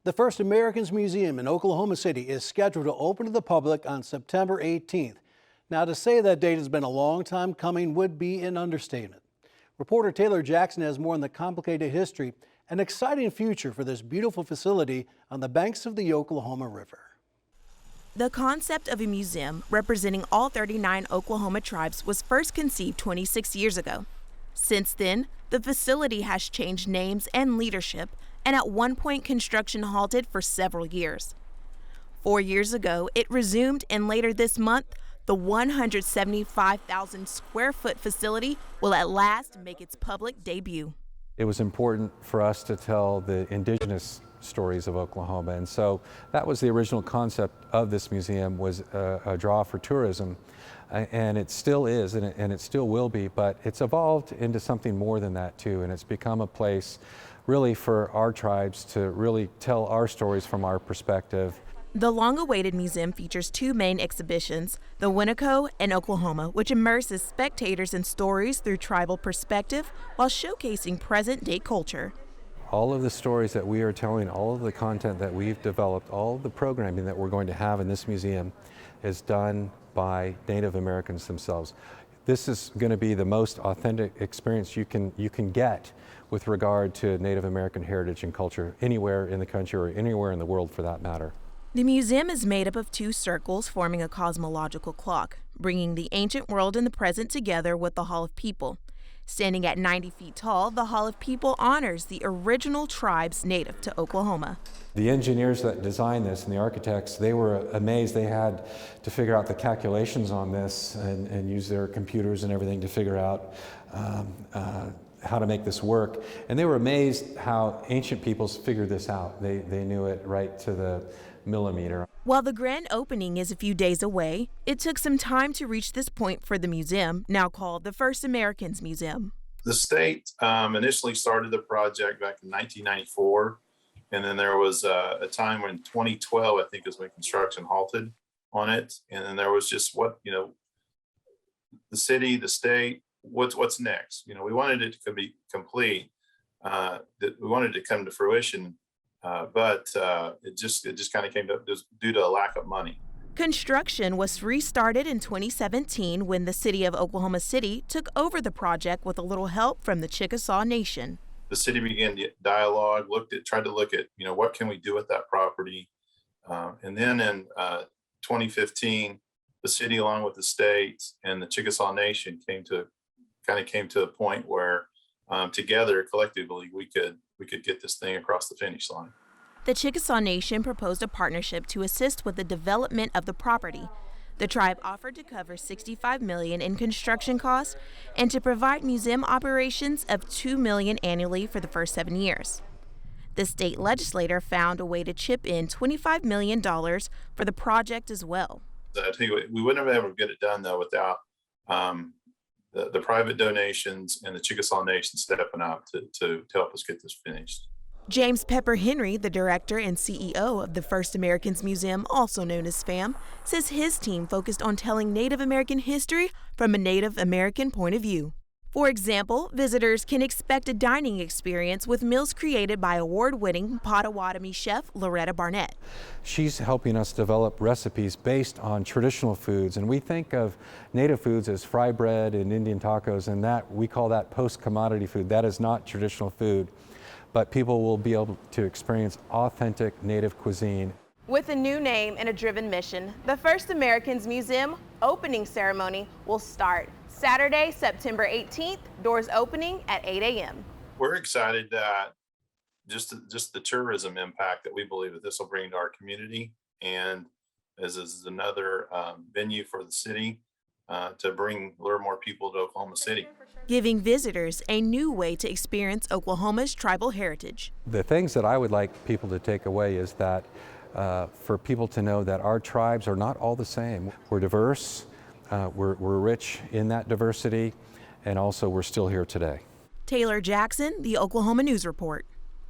The First Americans Museum in Oklahoma City is scheduled to open to the public on September 18th. Now, to say that date has been a long time coming would be an understatement. Reporter Taelyr Jackson has more on the complicated history and exciting future for this beautiful facility on the banks of the Oklahoma River. The concept of a museum representing all 39 Oklahoma tribes was first conceived 26 years ago. Since then, the facility has changed names and leadership, and at one point construction halted for several years. 4 years ago, it resumed, and later this month, the 175,000 square foot facility will at last make its public debut. It was important for us to tell the indigenous stories of Oklahoma, and so that was the original concept of this museum, was a draw for tourism, and it still is, and it still will be, but it's evolved into something more than that too, and it's become a place really for our tribes to really tell our stories from our perspective. The long-awaited museum features two main exhibitions, the Winneco and Oklahoma, which immerses spectators in stories through tribal perspective while showcasing present-day culture. All of the stories that we are telling, all of the content that we've developed, all of the programming that we're going to have in this museum is done by Native Americans themselves. This is going to be the most authentic experience you can get with regard to Native American heritage and culture anywhere in the country or anywhere in the world for that matter. The museum is made up of two circles forming a cosmological clock, bringing the ancient world and the present together with the Hall of People. Standing at 90 feet tall, the Hall of People honors the original tribes native to Oklahoma. The engineers that designed this and the architects, they were amazed. They had to figure out the calculations on this and use their computers and everything to figure out how to make this work. And they were amazed how ancient peoples figured this out. They knew it right to the millimeter. While the grand opening is a few days away, it took some time to reach this point for the museum, now called the First Americans Museum. The state initially started the project back in 1994, and then there was a time when 2012, I think, is when construction halted on it. And then there was just the city, the state, what's next? We wanted it to be complete. We wanted it to come to fruition. But it just kind of came to due to a lack of money. Construction was restarted in 2017 when the city of Oklahoma City took over the project with a little help from the Chickasaw Nation. The city began dialogue, tried to look at, what can we do with that property? And then in 2015, the city, along with the state and the Chickasaw Nation, came to a point where together, collectively, we could get this thing across the finish line. The Chickasaw Nation proposed a partnership to assist with the development of the property. The tribe offered to cover $65 million in construction costs and to provide museum operations of $2 million annually for the first 7 years. The state legislator found a way to chip in $25 million for the project as well. I tell you, we wouldn't have been able to get it done though without the private donations and the Chickasaw Nation stepping up to help us get this finished. James Pepper Henry, the director and CEO of the First Americans Museum, also known as FAM, says his team focused on telling Native American history from a Native American point of view. For example, visitors can expect a dining experience with meals created by award-winning Potawatomi chef Loretta Barnett. She's helping us develop recipes based on traditional foods, and we think of native foods as fry bread and Indian tacos, and that we call that post-commodity food. That is not traditional food, but people will be able to experience authentic native cuisine. With a new name and a driven mission, the First Americans Museum opening ceremony will start Saturday, September 18th, doors opening at 8 a.m. We're excited that just the tourism impact that we believe that this will bring to our community, and as is another venue for the city to lure more people to Oklahoma City. Giving visitors a new way to experience Oklahoma's tribal heritage. The things that I would like people to take away is that for people to know that our tribes are not all the same. We're diverse, we're rich in that diversity, and also we're still here today. Taelyr Jackson, the Oklahoma News Report.